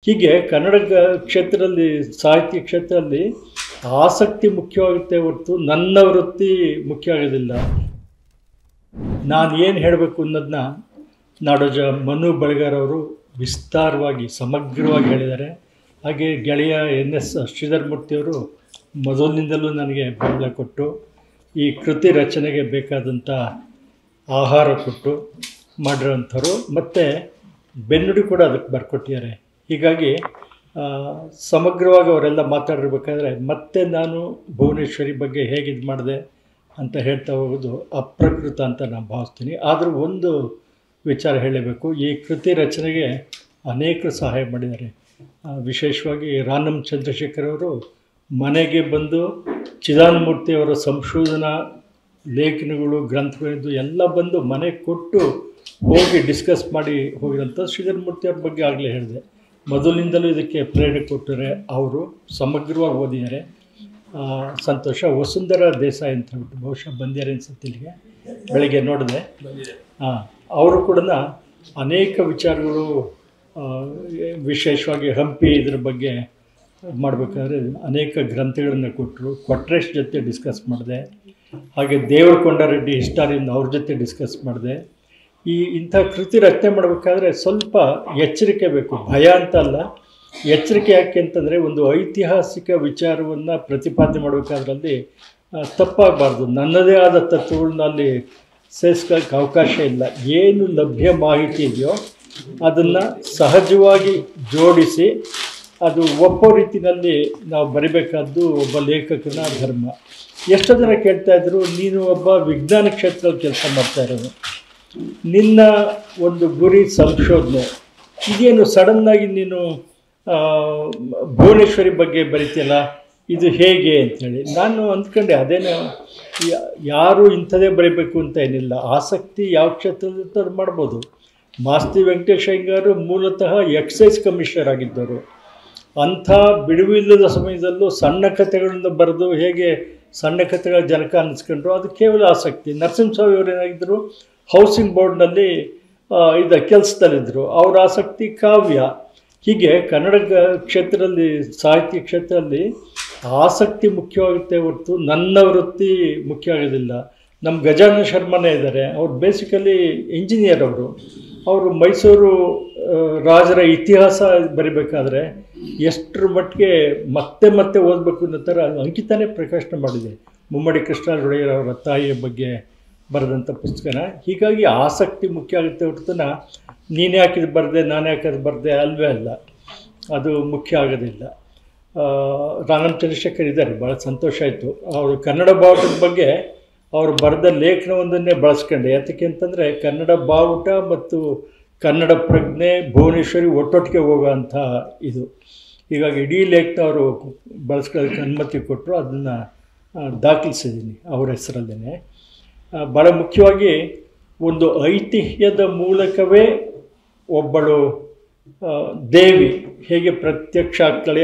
ಹೀಗೆ ಕನ್ನಡ ಕ್ಷೇತ್ರದಲ್ಲಿ ಸಾಹಿತ್ಯ ಕ್ಷೇತ್ರದಲ್ಲಿ ಆಸಕ್ತಿ ಮುಖ್ಯವಾಗುತ್ತೆ ಹೊರತು ನನ್ನ ವೃತ್ತಿ ಮುಖ್ಯ ಆಗೋದಿಲ್ಲ. ನಾನು ಏನು ಹೇಳಬೇಕು ಅನ್ನೋದನ್ನ ನಾಡೋಜ ಮನು ಬಳಿಗಾರ್ ಅವರು ವಿಸ್ತಾರವಾಗಿ ಸಮಗ್ರವಾಗಿ ಹೇಳಿದ್ದಾರೆ. ಹಾಗೆ ಗೆಳೆಯ NS ಶ್ರೀಧರ್ ಮೂರ್ತಿಯವರು ಮೊದಲಿನಿಂದಲೂ ನನಗೆ ಬೆಂಬಲ ಕೊಟ್ಟು ಈ ಕೃತಿ ರಚನೆಗೆ ಬೇಕಾದಂಥ ಆಹಾರ ಕೊಟ್ಟು ಮಾಡಿರೋಂಥವ್ರು, ಮತ್ತು ಬೆನ್ನುಡಿ ಕೂಡ ಅದಕ್ಕೆ ಬರ್ಕೊಟ್ಟಿದ್ದಾರೆ. ಹೀಗಾಗಿ ಸಮಗ್ರವಾಗಿ ಅವರೆಲ್ಲ ಮಾತಾಡಿರ್ಬೇಕಾದ್ರೆ ಮತ್ತೆ ನಾನು ಭುವನೇಶ್ವರಿ ಬಗ್ಗೆ ಹೇಗೆ ಇದು ಮಾಡಿದೆ ಅಂತ ಹೇಳ್ತಾ ಹೋಗೋದು ಅಪ್ರಕೃತ ಅಂತ ನಾನು ಭಾವಿಸ್ತೀನಿ. ಆದರೂ ಒಂದು ವಿಚಾರ ಹೇಳಬೇಕು, ಈ ಕೃತಿ ರಚನೆಗೆ ಅನೇಕರು ಸಹಾಯ ಮಾಡಿದ್ದಾರೆ. ವಿಶೇಷವಾಗಿ ರಾನಂ ಚಂದ್ರಶೇಖರ್ ಅವರು ಮನೆಗೆ ಬಂದು ಚಿದಾನಮೂರ್ತಿಯವರ ಸಂಶೋಧನಾ ಲೇಖನಗಳು ಗ್ರಂಥಗಳಿದ್ದು ಎಲ್ಲ ಬಂದು ಮನೆಗೆ ಕೊಟ್ಟು ಹೋಗಿ ಡಿಸ್ಕಸ್ ಮಾಡಿ ಹೋಗಿರೋಂಥ ಶ್ರೀಧರ್ ಮೂರ್ತಿಯವ್ರ ಬಗ್ಗೆ ಆಗಲೇ ಹೇಳಿದೆ. ಮೊದಲಿನಿಂದಲೂ ಇದಕ್ಕೆ ಪ್ರೇರಣೆ ಕೊಟ್ಟರೆ ಅವರು ಸಮಗ್ರವಾಗಿ ಓದಿದ್ದಾರೆ. ಸಂತೋಷ. ವಸುಂಧರಾ ದೇಸಾಯಿ ಅಂತ ಹೇಳ್ಬಿಟ್ಟು ಬಹುಶಃ ಬಂದಿದ್ದಾರೆ ಅನ್ಸುತ್ತೆ, ಇಲ್ಲಿಗೆ ಬೆಳಗ್ಗೆ ನೋಡಿದೆ. ಅವರು ಕೂಡ ಅನೇಕ ವಿಚಾರಗಳು, ವಿಶೇಷವಾಗಿ ಹಂಪಿ ಇದ್ರ ಬಗ್ಗೆ ಮಾಡಬೇಕಾದ್ರೆ ಅನೇಕ ಗ್ರಂಥಗಳನ್ನು ಕೊಟ್ಟರು. ಕೊಟ್ರೇಶ್ ಜೊತೆ ಡಿಸ್ಕಸ್ ಮಾಡಿದೆ. ಹಾಗೆ ದೇವರಕೊಂಡರೆಡ್ಡಿ ಹಿಸ್ಟಾರಿಯನ್ ಅವ್ರ ಜೊತೆ ಡಿಸ್ಕಸ್ ಮಾಡಿದೆ. ಇಂಥ ಕೃತಿ ರಚನೆ ಮಾಡಬೇಕಾದ್ರೆ ಸ್ವಲ್ಪ ಎಚ್ಚರಿಕೆ ಬೇಕು. ಭಯ ಅಂತ ಅಲ್ಲ, ಎಚ್ಚರಿಕೆ ಯಾಕೆ ಅಂತಂದರೆ ಒಂದು ಐತಿಹಾಸಿಕ ವಿಚಾರವನ್ನು ಪ್ರತಿಪಾದನೆ ಮಾಡಬೇಕಾದ್ರಲ್ಲಿ ತಪ್ಪಾಗಬಾರ್ದು. ನನ್ನದೇ ಆದ ತತ್ವಗಳನ್ನ ಅಲ್ಲಿ ಸೇರಿಸ್ಕೊಳ್ಳೋಕ್ಕೆ ಅವಕಾಶ ಇಲ್ಲ. ಏನು ಲಭ್ಯ ಮಾಹಿತಿ ಇದೆಯೋ ಅದನ್ನು ಸಹಜವಾಗಿ ಜೋಡಿಸಿ ಅದು ಒಪ್ಪೋ ರೀತಿಯಲ್ಲಿ ನಾವು ಬರಿಬೇಕಾದ್ದು ಒಬ್ಬ ಲೇಖಕನ ಧರ್ಮ. ಎಷ್ಟೋ ಜನ ಕೇಳ್ತಾಯಿದ್ರು, ನೀನು ಒಬ್ಬ ವಿಜ್ಞಾನ ಕ್ಷೇತ್ರದಲ್ಲಿ ಕೆಲಸ ಮಾಡ್ತಾ ಇರೋದು, ನಿನ್ನ ಒಂದು ಗುರಿ ಸಂಶೋಧನೆ, ಇದೇನು ಸಡನ್ನಾಗಿ ನೀನು ಭುವನೇಶ್ವರಿ ಬಗ್ಗೆ ಬರಿತೀಯಲ್ಲ, ಇದು ಹೇಗೆ ಅಂಥೇಳಿ ನಾನು ಅಂದ್ಕೊಂಡೆ. ಅದೇನು ಯಾರು ಇಂಥದೇ ಬರೀಬೇಕು ಅಂತ ಏನಿಲ್ಲ, ಆಸಕ್ತಿ ಯಾವ ಕ್ಷೇತ್ರದಿಂದ ಅದು ಮಾಡ್ಬೋದು. ಮಾಸ್ತಿ ವೆಂಕಟೇಶ್ ಅಯ್ಯಂಗಾರು ಮೂಲತಃ ಎಕ್ಸೈಸ್ ಕಮಿಷನರ್ ಆಗಿದ್ದರು. ಅಂಥ ಬಿಡುವಿಲ್ಲದ ಸಮಯದಲ್ಲೂ ಸಣ್ಣ ಕಥೆಗಳಿಂದ ಬರೆದು ಹೇಗೆ ಸಣ್ಣ ಕಥೆಗಳ ಜನಕ ಅನ್ನಿಸ್ಕೊಂಡ್ರು, ಅದು ಕೇವಲ ಆಸಕ್ತಿ. ನರಸಿಂಹಸ್ವಾಮಿ ಅವರು ಏನಾಗಿದ್ದರು, ಹೌಸಿಂಗ್ ಬೋರ್ಡ್ನಲ್ಲಿ ಕೆಲಸದಲ್ಲಿದ್ದರು, ಅವರ ಆಸಕ್ತಿ ಕಾವ್ಯ. ಹೀಗೆ ಕನ್ನಡ ಕ್ಷೇತ್ರದಲ್ಲಿ ಸಾಹಿತ್ಯ ಕ್ಷೇತ್ರದಲ್ಲಿ ಆಸಕ್ತಿ ಮುಖ್ಯವಾಗುತ್ತೆ ಹೊರತು ನನ್ನ ವೃತ್ತಿ ಮುಖ್ಯ ಆಗೋದಿಲ್ಲ. ನಮ್ಮ ಗಜಾನನ ಶರ್ಮನೇ ಇದ್ದಾರೆ, ಅವ್ರು ಬೇಸಿಕಲಿ ಇಂಜಿನಿಯರ್. ಅವರು ಮೈಸೂರು ರಾಜರ ಇತಿಹಾಸ ಬರಿಬೇಕಾದ್ರೆ ಎಷ್ಟರ ಮಟ್ಟಿಗೆ ಮತ್ತೆ ಓದಬೇಕು ಅನ್ನೋ ಥರ ಅಂಕಿತನೇ ಪ್ರಕಾಶನ ಮಾಡಿದೆ. ಮುಮ್ಮಡಿ ಕೃಷ್ಣರಾಜ ಒಡೆಯರ್ ಅವರ ತಾಯಿಯ ಬಗ್ಗೆ ಬರೆದಂಥ ಪುಸ್ತಕನ. ಹೀಗಾಗಿ ಆಸಕ್ತಿ ಮುಖ್ಯ ಆಗುತ್ತೆ ಹೊರತು ನೀನು ಯಾಕಿದು ಬರೆದೆ, ನಾನು ಯಾಕದು ಬರೆದೆ ಅಲ್ವೇ ಅಲ್ಲ, ಅದು ಮುಖ್ಯ ಆಗೋದಿಲ್ಲ. ರಾನಂ ಚಂದ್ರಶೇಖರ್ ಇದ್ದಾರೆ, ಭಾಳ ಸಂತೋಷ ಆಯಿತು. ಅವರು ಕನ್ನಡ ಬಾವುಟದ ಬಗ್ಗೆ ಅವರು ಬರೆದ ಲೇಖನವೊಂದನ್ನೇ ಬಳಸ್ಕೊಂಡೆ. ಯಾತಕ್ಕೆ ಅಂತಂದರೆ ಕನ್ನಡ ಬಾವುಟ ಮತ್ತು ಕನ್ನಡ ಪ್ರಜ್ಞೆ ಭುವನೇಶ್ವರಿ ಒಟ್ಟೊಟ್ಟಿಗೆ ಹೋಗೋವಂಥ ಇದು. ಹೀಗಾಗಿ ಇಡೀ ಲೇಖನ ಅವರು ಬಳಸ್ಕೊಳ್ಳೋಕ್ಕೆ ಅನುಮತಿ ಕೊಟ್ಟರು, ಅದನ್ನು ದಾಖಲಿಸಿದ್ದೀನಿ ಅವ್ರ ಹೆಸರಲ್ಲೇ. ಭಾಳ ಮುಖ್ಯವಾಗಿ ಒಂದು ಐತಿಹ್ಯದ ಮೂಲಕವೇ ಒಬ್ಬಳು ದೇವಿ ಹೇಗೆ ಪ್ರತ್ಯಕ್ಷ ಆಗ್ತಾಳೆ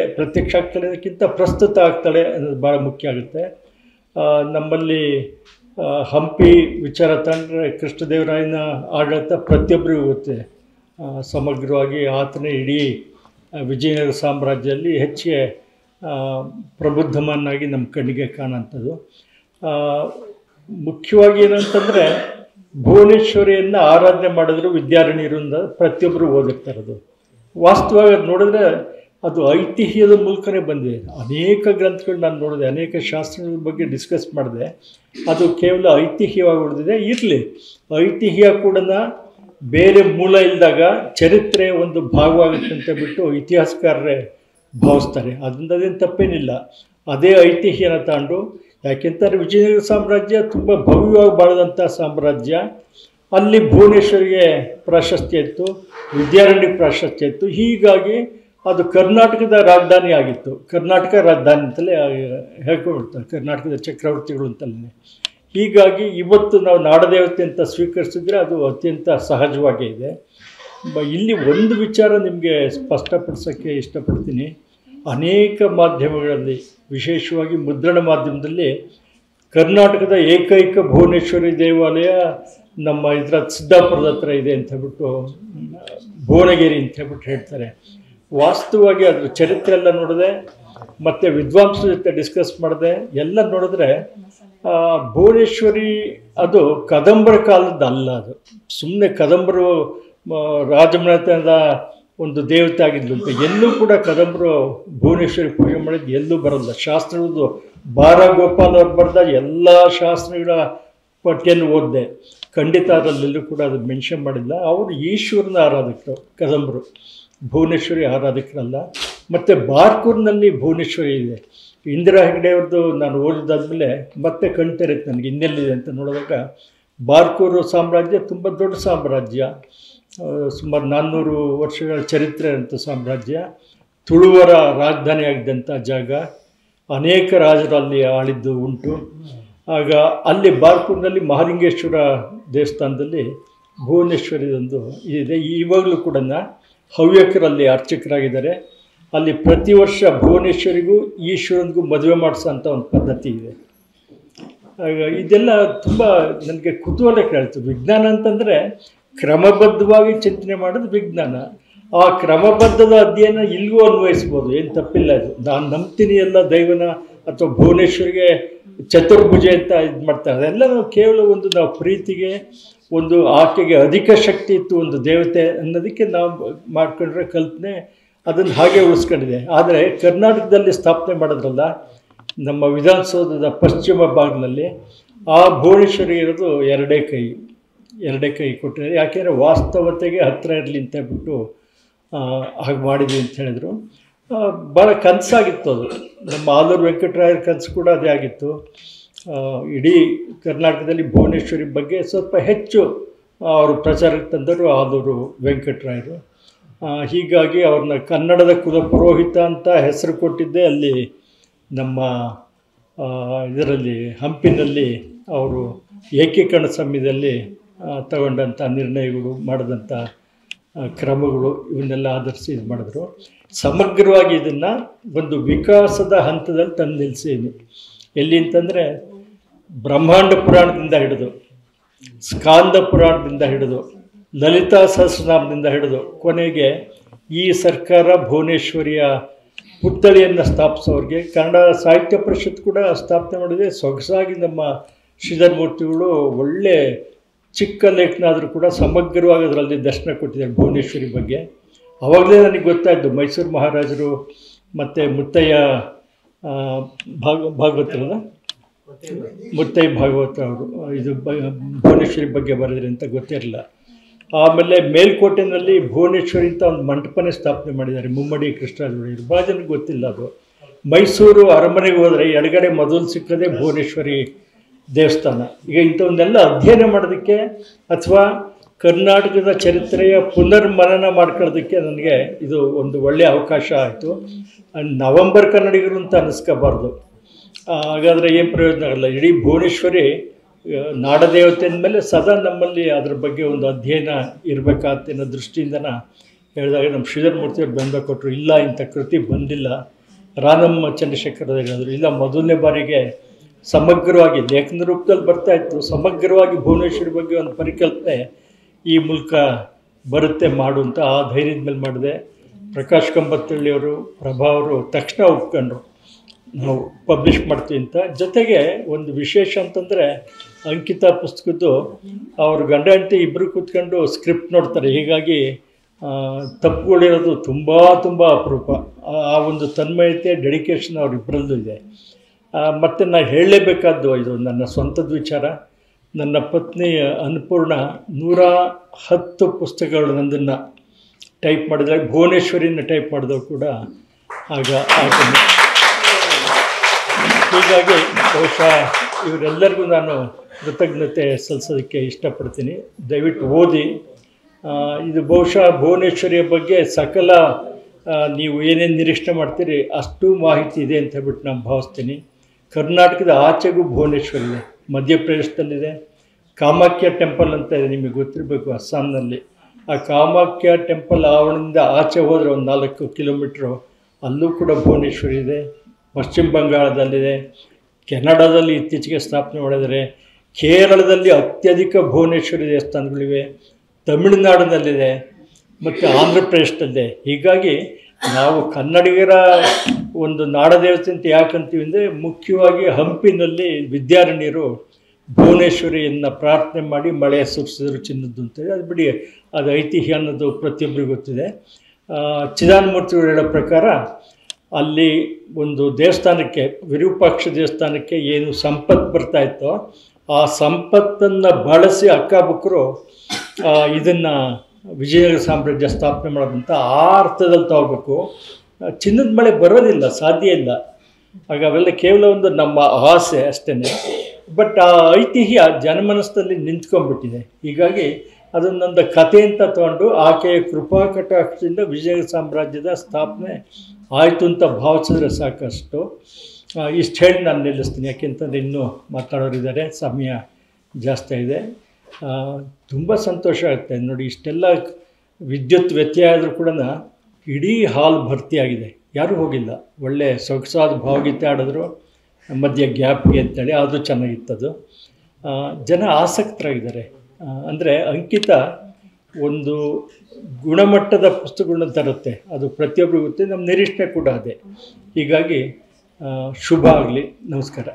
ಅದಕ್ಕಿಂತ ಪ್ರಸ್ತುತ ಆಗ್ತಾಳೆ ಅನ್ನೋದು ಭಾಳ ಮುಖ್ಯ ಆಗುತ್ತೆ. ನಮ್ಮಲ್ಲಿ ಹಂಪಿ ವಿಚಾರ ತಂದರೆ ಕೃಷ್ಣದೇವರಾಯನ ಆಡಳಿತ ಪ್ರತಿಯೊಬ್ಬರಿಗೂ ಗೊತ್ತೆ. ಸಮಗ್ರವಾಗಿ ಆತನೇ ಇಡೀ ವಿಜಯನಗರ ಸಾಮ್ರಾಜ್ಯದಲ್ಲಿ ಹೆಚ್ಚಿಗೆ ಪ್ರಬುದ್ಧಮನ್ನಾಗಿ ನಮ್ಮ ಕಣ್ಣಿಗೆ ಕಾಣೋಂಥದ್ದು. ಮುಖ್ಯವಾಗಿ ಏನಂತಂದರೆ ಭುವನೇಶ್ವರಿಯನ್ನು ಆರಾಧನೆ ಮಾಡಿದ್ರು ವಿದ್ಯಾರಣ್ಯರಿಂದ ಪ್ರತಿಯೊಬ್ಬರು ಓದಿರ್ತಾರದು. ವಾಸ್ತವವಾಗಿ ಅದು ನೋಡಿದ್ರೆ ಅದು ಐತಿಹ್ಯದ ಮೂಲಕನೇ ಬಂದಿದೆ. ಅನೇಕ ಗ್ರಂಥಗಳು ನಾನು ನೋಡಿದೆ, ಅನೇಕ ಶಾಸ್ತ್ರಗಳ ಬಗ್ಗೆ ಡಿಸ್ಕಸ್ ಮಾಡಿದೆ. ಅದು ಕೇವಲ ಐತಿಹ್ಯವಾಗಿ ಉಳಿದಿದೆ. ಇರಲಿ, ಐತಿಹ್ಯ ಕೂಡ ಬೇರೆ ಮೂಲ ಇಲ್ಲದಾಗ ಚರಿತ್ರೆ ಒಂದು ಭಾಗವಾಗುತ್ತೆ ಅಂತ ಬಿಟ್ಟು ಇತಿಹಾಸಕಾರರೇ ಭಾವಿಸ್ತಾರೆ. ಅದರಿಂದ ಅದೇನು ತಪ್ಪೇನಿಲ್ಲ. ಅದೇ ಐತಿಹ್ಯನ ತಗೊಂಡು, ಯಾಕೆಂತಂದರೆ ವಿಜಯನಗರ ಸಾಮ್ರಾಜ್ಯ ತುಂಬ ಭವ್ಯವಾಗಿ ಬಾಳಿದಂಥ ಸಾಮ್ರಾಜ್ಯ. ಅಲ್ಲಿ ಭುವನೇಶ್ವರಿಗೆ ಪ್ರಾಶಸ್ತ್ಯ ಇತ್ತು, ವಿದ್ಯಾರಣ್ಯಕ್ಕೆ ಪ್ರಾಶಸ್ತ್ಯ ಇತ್ತು. ಹೀಗಾಗಿ ಅದು ಕರ್ನಾಟಕದ ರಾಜಧಾನಿ ಆಗಿತ್ತು. ಕರ್ನಾಟಕ ರಾಜಧಾನಿ ಅಂತಲೇ ಹೇಳ್ಕೊಂಡ್ಬಿಡ್ತಾರೆ, ಕರ್ನಾಟಕದ ಚಕ್ರವರ್ತಿಗಳು ಅಂತಲೇ. ಹೀಗಾಗಿ ಇವತ್ತು ನಾವು ನಾಡದೇವತೆ ಅಂತ ಸ್ವೀಕರಿಸಿದ್ರೆ ಅದು ಅತ್ಯಂತ ಸಹಜವಾಗೇ ಇದೆ. ಇಲ್ಲಿ ಒಂದು ವಿಚಾರ ನಿಮಗೆ ಸ್ಪಷ್ಟಪಡಿಸೋಕ್ಕೆ ಇಷ್ಟಪಡ್ತೀನಿ. ಅನೇಕ ಮಾಧ್ಯಮಗಳಲ್ಲಿ, ವಿಶೇಷವಾಗಿ ಮುದ್ರಣ ಮಾಧ್ಯಮದಲ್ಲಿ ಕರ್ನಾಟಕದ ಏಕೈಕ ಭುವನೇಶ್ವರಿ ದೇವಾಲಯ ನಮ್ಮ ಸಿದ್ದಾಪುರದ ಹತ್ರ ಇದೆ ಅಂತ ಹೇಳ್ಬಿಟ್ಟು, ಭುವನಗಿರಿ ಅಂತ ಹೇಳ್ಬಿಟ್ಟು ಹೇಳ್ತಾರೆ. ವಾಸ್ತವವಾಗಿ ಅದ್ರ ಚರಿತ್ರೆ ಎಲ್ಲ ನೋಡಿದೆ, ಮತ್ತು ವಿದ್ವಾಂಸರ ಜೊತೆ ಡಿಸ್ಕಸ್ ಮಾಡಿದೆ. ಎಲ್ಲ ನೋಡಿದ್ರೆ ಭುವನೇಶ್ವರಿ ಅದು ಕದಂಬರ ಕಾಲದ್ದು ಅಲ್ಲ. ಅದು ಸುಮ್ಮನೆ ಕದಂಬರು ರಾಜಮನೆತನದ ಒಂದು ದೇವತೆ ಆಗಿದ್ಲು ಅಂತ ಎಲ್ಲೂ ಕೂಡ ಕದಂಬರು ಭುವನೇಶ್ವರಿ ಪೂಜೆ ಮಾಡಿದ್ದು ಎಲ್ಲೂ ಬರಲ್ಲ. ಶಾಸ್ತ್ರದ್ದು ಬಾರ ಗೋಪಾಲ್ ಅವ್ರು ಬರೆದ ಎಲ್ಲ ಶಾಸ್ತ್ರಗಳ ಪಟ್ಟಿಯನ್ನು ಓದಿದೆ, ಖಂಡಿತ ಅದರಲ್ಲೆಲ್ಲೂ ಕೂಡ ಅದು ಮೆನ್ಷನ್ ಮಾಡಿಲ್ಲ. ಅವರು ಈಶ್ವರನ ಆರಾಧಕರು ಕದಂಬರು, ಭುವನೇಶ್ವರಿ ಆರಾಧಕರಲ್ಲ. ಮತ್ತು ಬಾರ್ಕೂರಿನಲ್ಲಿ ಭುವನೇಶ್ವರಿ ಇದೆ. ಇಂದಿರಾ ಹೆಗ್ಡೆ ಅವ್ರದ್ದು ನಾನು ಓದಿದಾದ್ಮೇಲೆ ಮತ್ತೆ ಕಣ್ತೆರೆಯಿತು ನನಗೆ ಇನ್ನೆಲ್ಲಿದೆ ಅಂತ ನೋಡಿದಾಗ, ಬಾರ್ಕೂರು ಸಾಮ್ರಾಜ್ಯ ತುಂಬ ದೊಡ್ಡ ಸಾಮ್ರಾಜ್ಯ, ಸುಮಾರು 400 ವರ್ಷಗಳ ಚರಿತ್ರೆ ಅಂತ ಸಾಮ್ರಾಜ್ಯ, ತುಳುವರ ರಾಜಧಾನಿ ಆಗಿದ್ದಂಥ ಜಾಗ, ಅನೇಕ ರಾಜರಲ್ಲಿ ಆಳಿದ್ದು ಉಂಟು. ಆಗ ಅಲ್ಲಿ ಬಾರ್ಕೂರಿನಲ್ಲಿ ಮಹಾಲಿಂಗೇಶ್ವರ ದೇವಸ್ಥಾನದಲ್ಲಿ ಭುವನೇಶ್ವರಿದೊಂದು ಇದೆ. ಇವಾಗಲೂ ಕೂಡ ಹವ್ಯಕರಲ್ಲಿ ಅರ್ಚಕರಾಗಿದ್ದಾರೆ. ಅಲ್ಲಿ ಪ್ರತಿ ವರ್ಷ ಭುವನೇಶ್ವರಿಗೂ ಈಶ್ವರನಿಗೂ ಮದುವೆ ಮಾಡಿಸೋಂಥ ಒಂದು ಪದ್ಧತಿ ಇದೆ. ಆಗ ಇದೆಲ್ಲ ತುಂಬ ನನಗೆ ಕುತೂಹಲ ಕೇಳ್ತು. ವಿಜ್ಞಾನ ಅಂತಂದರೆ ಕ್ರಮಬದ್ಧವಾಗಿ ಚಿಂತನೆ ಮಾಡೋದು ವಿಜ್ಞಾನ. ಆ ಕ್ರಮಬದ್ಧದ ಅಧ್ಯಯನ ಇಲ್ಲಿಗೂ ಅನ್ವಯಿಸ್ಬೋದು, ಏನು ತಪ್ಪಿಲ್ಲ. ಇದು ನಾನು ನಂಬ್ತೀನಿ ಎಲ್ಲ ದೈವನ ಅಥವಾ ಭುವನೇಶ್ವರಿಗೆ ಚತುರ್ಭುಜ ಅಂತ ಇದು ಮಾಡ್ತಾರೆ. ಅದೆಲ್ಲ ನಾವು ಕೇವಲ ಒಂದು ನಾವು ಪ್ರೀತಿಗೆ, ಒಂದು ಆಕೆಗೆ ಅಧಿಕ ಶಕ್ತಿ ಇತ್ತು ಒಂದು ದೇವತೆ ಅನ್ನೋದಕ್ಕೆ ನಾವು ಮಾಡ್ಕೊಂಡ್ರೆ ಕಲ್ಪನೆ ಅದನ್ನು ಹಾಗೆ ಉಳಿಸ್ಕೊಂಡಿದೆ. ಆದರೆ ಕರ್ನಾಟಕದಲ್ಲಿ ಸ್ಥಾಪನೆ ಮಾಡಿದ್ರಲ್ಲ ನಮ್ಮ ವಿಧಾನಸೌಧದ ಪಶ್ಚಿಮ ಭಾಗದಲ್ಲಿ, ಆ ಭುವನೇಶ್ವರಿ ಇರೋದು ಎರಡೇ ಕೈ ಕೊಟ್ಟಿದ್ದಾರೆ. ಯಾಕೆಂದರೆ ವಾಸ್ತವತೆಗೆ ಹತ್ತಿರ ಇರಲಿ ಅಂತ ಹೇಳ್ಬಿಟ್ಟು ಹಾಗೆ ಮಾಡಿದ್ವಿ ಅಂತ ಹೇಳಿದರು. ಭಾಳ ಕನಸಾಗಿತ್ತು ಅದು. ನಮ್ಮ ಆಲೂರು ವೆಂಕಟರಾಯರ ಕನಸು ಕೂಡ ಅದೇ ಆಗಿತ್ತು. ಇಡೀ ಕರ್ನಾಟಕದಲ್ಲಿ ಭುವನೇಶ್ವರಿ ಬಗ್ಗೆ ಸ್ವಲ್ಪ ಹೆಚ್ಚು ಅವರು ಪ್ರಚಾರಕ್ಕೆ ತಂದರು ಆಲೂರು ವೆಂಕಟರಾಯರು. ಹೀಗಾಗಿ ಅವ್ರನ್ನ ಕನ್ನಡದ ಕುಲಪುರೋಹಿತ ಅಂತ ಹೆಸರು ಕೊಟ್ಟಿದ್ದೇ ಅಲ್ಲಿ ನಮ್ಮ ಇದರಲ್ಲಿ ಹಂಪಿನಲ್ಲಿ ಅವರು ಏಕೀಕರಣ ಸಮಯದಲ್ಲಿ ತಗೊಂಡಂಥ ನಿರ್ಣಯಗಳು, ಮಾಡಿದಂಥ ಕ್ರಮಗಳು ಇವನ್ನೆಲ್ಲ ಆಧರಿಸಿ ಇದು ಮಾಡಿದ್ರು. ಸಮಗ್ರವಾಗಿ ಇದನ್ನು ಒಂದು ವಿಕಾಸದ ಹಂತದಲ್ಲಿ ತಂದು ನಿಲ್ಲಿಸೀನಿ. ಎಲ್ಲಿ ಅಂತಂದರೆ ಬ್ರಹ್ಮಾಂಡ ಪುರಾಣದಿಂದ ಹಿಡಿದು, ಸ್ಕಾಂದ ಪುರಾಣದಿಂದ ಹಿಡಿದು, ಲಲಿತಾ ಸಹಸ್ರನಾಮದಿಂದ ಹಿಡಿದು ಕೊನೆಗೆ ಈ ಸರ್ಕಾರ ಭುವನೇಶ್ವರಿಯ ಪುತ್ಥಳಿಯನ್ನು ಸ್ಥಾಪಿಸೋರಿಗೆ ಕನ್ನಡ ಸಾಹಿತ್ಯ ಪರಿಷತ್ ಕೂಡ ಸ್ಥಾಪನೆ ಮಾಡಿದೆ. ಸೊಗಸಾಗಿ ನಮ್ಮ ಶ್ರೀಧರ್ ಮೂರ್ತಿಗಳು ಒಳ್ಳೆ ಚಿಕ್ಕ ಲೇಖನ ಆದರೂ ಕೂಡ ಸಮಗ್ರವಾಗಿ ಅದರಲ್ಲಿ ದರ್ಶನ ಕೊಟ್ಟಿದ್ದಾರೆ ಭುವನೇಶ್ವರಿ ಬಗ್ಗೆ. ಆವಾಗಲೇ ನನಗೆ ಗೊತ್ತಾಯಿತು ಮೈಸೂರು ಮಹಾರಾಜರು ಮತ್ತು ಮುತ್ತಯ್ಯ ಭಾಗವತರಲ್ಲ, ಮುತ್ತಯ್ಯ ಭಾಗವತ ಅವರು ಇದು ಭುವನೇಶ್ವರಿ ಬಗ್ಗೆ ಬರೆದ್ರಿ ಅಂತ ಗೊತ್ತಿರಲಿಲ್ಲ. ಆಮೇಲೆ ಮೇಲ್ಕೋಟೆಯಲ್ಲಿ ಭುವನೇಶ್ವರಿ ಅಂತ ಒಂದು ಮಂಟಪನೇ ಸ್ಥಾಪನೆ ಮಾಡಿದ್ದಾರೆ ಮುಮ್ಮಡಿ ಕೃಷ್ಣರಾಜರು. ಭಾಳ ಜನಕ್ಕೆ ಗೊತ್ತಿಲ್ಲ ಅದು. ಮೈಸೂರು ಅರಮನೆಗೆ ಹೋದರೆ ಎಡಗಡೆ ಮೊದಲು ಸಿಕ್ಕದೆ ಭುವನೇಶ್ವರಿ ದೇವಸ್ಥಾನ. ಈಗ ಇಂಥವನ್ನೆಲ್ಲ ಅಧ್ಯಯನ ಮಾಡೋದಕ್ಕೆ ಅಥವಾ ಕರ್ನಾಟಕದ ಚರಿತ್ರೆಯ ಪುನರ್ಮನನ ಮಾಡ್ಕೊಳ್ಳೋದಕ್ಕೆ ನನಗೆ ಇದು ಒಂದು ಒಳ್ಳೆಯ ಅವಕಾಶ ಆಯಿತು. ನವಂಬರ್ ಕನ್ನಡಿಗರು ಅಂತ ಅನ್ನಿಸ್ಕೋಬಾರ್ದು. ಹಾಗಾದರೆ ಏನು ಪ್ರಯೋಜನ ಆಗಲ್ಲ. ಇಡೀ ಭುವನೇಶ್ವರಿ ನಾಡದೇವತೆ ಅಂದಮೇಲೆ ಸದಾ ನಮ್ಮಲ್ಲಿ ಅದ್ರ ಬಗ್ಗೆ ಒಂದು ಅಧ್ಯಯನ ಇರಬೇಕಾಗತ್ತೆ ಅನ್ನೋ ದೃಷ್ಟಿಯಿಂದನ ಹೇಳಿದಾಗ ನಮ್ಮ ಶ್ರೀಧರ್ ಮೂರ್ತಿಯವ್ರು ಬೆಂಬಲ ಕೊಟ್ಟರು. ಇಲ್ಲ, ಇಂಥ ಕೃತಿ ಬಂದಿಲ್ಲ. ರಾನಮ್ಮ ಚಂದ್ರಶೇಖರ್ ಹೇಳಿದ್ರು, ಇಲ್ಲ ಮೊದಲನೇ ಬಾರಿಗೆ ಸಮಗ್ರವಾಗಿ ಲೇಖನ ರೂಪದಲ್ಲಿ ಬರ್ತಾಯಿತ್ತು, ಸಮಗ್ರವಾಗಿ ಭುವನೇಶ್ವರಿ ಬಗ್ಗೆ ಒಂದು ಪರಿಕಲ್ಪನೆ ಈ ಮೂಲಕ ಬರುತ್ತೆ ಮಾಡು ಅಂತ ಆ ಧೈರ್ಯದ ಮೇಲೆ ಮಾಡಿದೆ. ಪ್ರಕಾಶ್ ಕಂಬತ್ತಳ್ಳಿಯವರು, ಪ್ರಭಾ ಅವರು ತಕ್ಷಣ ಒಪ್ಕೊಂಡ್ರು, ನಾವು ಪಬ್ಲಿಷ್ ಮಾಡ್ತೀವಿ ಅಂತ. ಜೊತೆಗೆ ಒಂದು ವಿಶೇಷ ಅಂತಂದರೆ ಅಂಕಿತಾ ಪುಸ್ತಕದ್ದು ಅವ್ರ ಗಂಡ ಹೆಂಡತಿ ಇಬ್ಬರು ಕೂತ್ಕೊಂಡು ಸ್ಕ್ರಿಪ್ಟ್ ನೋಡ್ತಾರೆ. ಹೀಗಾಗಿ ತಪ್ಪುಗಳಿರೋದು ತುಂಬ ಅಪರೂಪ. ಆ ಒಂದು ತನ್ಮಯತೆ, ಡೆಡಿಕೇಶನ್ ಅವರಿಬ್ಬರಲ್ಲೂ ಇದೆ. ಮತ್ತು ನಾನು ಹೇಳಲೇಬೇಕಾದ್ದು, ಇದು ನನ್ನ ಸ್ವಂತದ ವಿಚಾರ. ನನ್ನ ಪತ್ನಿ ಅನ್ನಪೂರ್ಣ 110 ಪುಸ್ತಕಗಳು ನಂದನ್ನು ಟೈಪ್ ಮಾಡಿದಾಗ, ಭುವನೇಶ್ವರಿನ ಟೈಪ್ ಮಾಡಿದವು ಕೂಡ ಆಗ ಆಯ್ತು. ಹೀಗಾಗಿ ಬಹುಶಃ ಇವರೆಲ್ಲರಿಗೂ ನಾನು ಕೃತಜ್ಞತೆ ಸಲ್ಲಿಸೋದಕ್ಕೆ ಇಷ್ಟಪಡ್ತೀನಿ. ದಯವಿಟ್ಟು ಓದಿ. ಇದು ಬಹುಶಃ ಭುವನೇಶ್ವರಿಯ ಬಗ್ಗೆ ಸಕಲ ನೀವು ಏನೇನು ನಿರೀಕ್ಷೆ ಮಾಡ್ತೀರಿ ಅಷ್ಟು ಮಾಹಿತಿ ಇದೆ ಅಂತ ಹೇಳ್ಬಿಟ್ಟು ನಾನು ಭಾವಿಸ್ತೀನಿ. ಕರ್ನಾಟಕದ ಆಚೆಗೂ ಭುವನೇಶ್ವರಿ ಇದೆ, ಮಧ್ಯಪ್ರದೇಶದಲ್ಲಿದೆ. ಕಾಮಾಖ್ಯ ಟೆಂಪಲ್ ಅಂತ ಇದೆ, ನಿಮಗೆ ಗೊತ್ತಿರಬೇಕು, ಅಸ್ಸಾಂನಲ್ಲಿ. ಆ ಕಾಮಾಖ್ಯ ಟೆಂಪಲ್ ಆವರಣದಿಂದ ಆಚೆ ಹೋದರೆ ಒಂದು 4 ಕಿಲೋಮೀಟ್ರು, ಅಲ್ಲೂ ಕೂಡ ಭುವನೇಶ್ವರಿ ಇದೆ. ಪಶ್ಚಿಮ ಬಂಗಾಳದಲ್ಲಿದೆ. ಕೆನಡಾದಲ್ಲಿ ಇತ್ತೀಚೆಗೆ ಸ್ಥಾಪನೆ ಮಾಡಿದರೆ. ಕೇರಳದಲ್ಲಿ ಅತ್ಯಧಿಕ ಭುವನೇಶ್ವರಿ ದೇವಸ್ಥಾನಗಳಿವೆ. ತಮಿಳುನಾಡಿನಲ್ಲಿದೆ ಮತ್ತು ಆಂಧ್ರ ಪ್ರದೇಶದಲ್ಲಿದೆ. ಹೀಗಾಗಿ ನಾವು ಕನ್ನಡಿಗರ ಒಂದು ನಾಡದೇವತೆ ಅಂತ ಯಾಕಂತೀವಿ ಅಂದರೆ ಮುಖ್ಯವಾಗಿ ಹಂಪಿನಲ್ಲಿ ವಿದ್ಯಾರಣ್ಯರು ಭುವನೇಶ್ವರಿಯನ್ನು ಪ್ರಾರ್ಥನೆ ಮಾಡಿ ಮಳೆ ಸುರಿಸಿದ್ರು ಚಿನ್ನದ್ದು ಅಂತೇಳಿ. ಅದು ಬಿಡಿ, ಅದು ಐತಿಹ್ಯ ಅನ್ನೋದು ಪ್ರತಿಯೊಬ್ಬರಿಗೂ ಗೊತ್ತಿದೆ. ಚಿದಾನಮೂರ್ತಿಗಳು ಹೇಳೋ ಪ್ರಕಾರ ಅಲ್ಲಿ ಒಂದು ದೇವಸ್ಥಾನಕ್ಕೆ, ವಿರೂಪಾಕ್ಷ ದೇವಸ್ಥಾನಕ್ಕೆ ಏನು ಸಂಪತ್ತು ಬರ್ತಾಯಿತ್ತೋ ಆ ಸಂಪತ್ತನ್ನು ಬಳಸಿ ಅಕ್ಕಬುಕ್ಕರು ಇದನ್ನು ವಿಜಯನಗರ ಸಾಮ್ರಾಜ್ಯ ಸ್ಥಾಪನೆ ಮಾಡೋದಂತ ಆ ಅರ್ಥದಲ್ಲಿ ತಗೋಬೇಕು. ಚಿನ್ನದ ಮಳೆ ಬರೋದಿಲ್ಲ, ಸಾಧ್ಯ ಇಲ್ಲ. ಆಗ ಅವೆಲ್ಲ ಕೇವಲ ಒಂದು ನಮ್ಮ ಆಸೆ ಅಷ್ಟೇ. ಬಟ್ ಆ ಐತಿಹ್ಯ ಜನಮನಸ್ಸಲ್ಲಿ ನಿಂತ್ಕೊಂಡ್ಬಿಟ್ಟಿದೆ. ಹೀಗಾಗಿ ಅದನ್ನೊಂದು ಕಥೆ ಅಂತ ತೊಗೊಂಡು ಆಕೆಯ ಕೃಪಾ ಕಟಾಕ್ಷದಿಂದ ವಿಜಯನಗರ ಸಾಮ್ರಾಜ್ಯದ ಸ್ಥಾಪನೆ ಆಯಿತು ಅಂತ ಭಾವಿಸಿದ್ರೆ ಸಾಕಷ್ಟು. ಇಷ್ಟು ಹೇಳಿ ನಾನು ನಿಲ್ಲಿಸ್ತೀನಿ, ಯಾಕೆಂತಂದರೆ ಇನ್ನೂ ಮಾತಾಡೋರಿದ್ದಾರೆ, ಸಮಯ ಜಾಸ್ತಿ ಇದೆ. ತುಂಬ ಸಂತೋಷ ಆಗುತ್ತೆ ನೋಡಿ. ಇಷ್ಟೆಲ್ಲ ವಿದ್ಯುತ್ ವ್ಯತ್ಯಯ ಆದರೂ ಕೂಡ ಇಡೀ ಹಾಲ್ ಭರ್ತಿಯಾಗಿದೆ, ಯಾರೂ ಹೋಗಿಲ್ಲ. ಒಳ್ಳೆ ಸೊಗಸಾದ ಭಾವಗೀತೆ ಆಡಿದ್ರು, ಮಧ್ಯ ಗ್ಯಾಪ್ಗೆ ಅಂತೇಳಿ, ಅದು ಚೆನ್ನಾಗಿತ್ತದು. ಜನ ಆಸಕ್ತರಾಗಿದ್ದಾರೆ. ಅಂದರೆ ಅಂಕಿತ ಒಂದು ಗುಣಮಟ್ಟದ ಪುಸ್ತಕಗಳನ್ನ ತರುತ್ತೆ, ಅದು ಪ್ರತಿಯೊಬ್ಬರಿಗೂ ಗೊತ್ತಿದೆ. ನಮ್ಮ ನಿರೀಕ್ಷೆ ಕೂಡ ಅದೇ. ಹೀಗಾಗಿ ಶುಭ ಆಗಲಿ. ನಮಸ್ಕಾರ.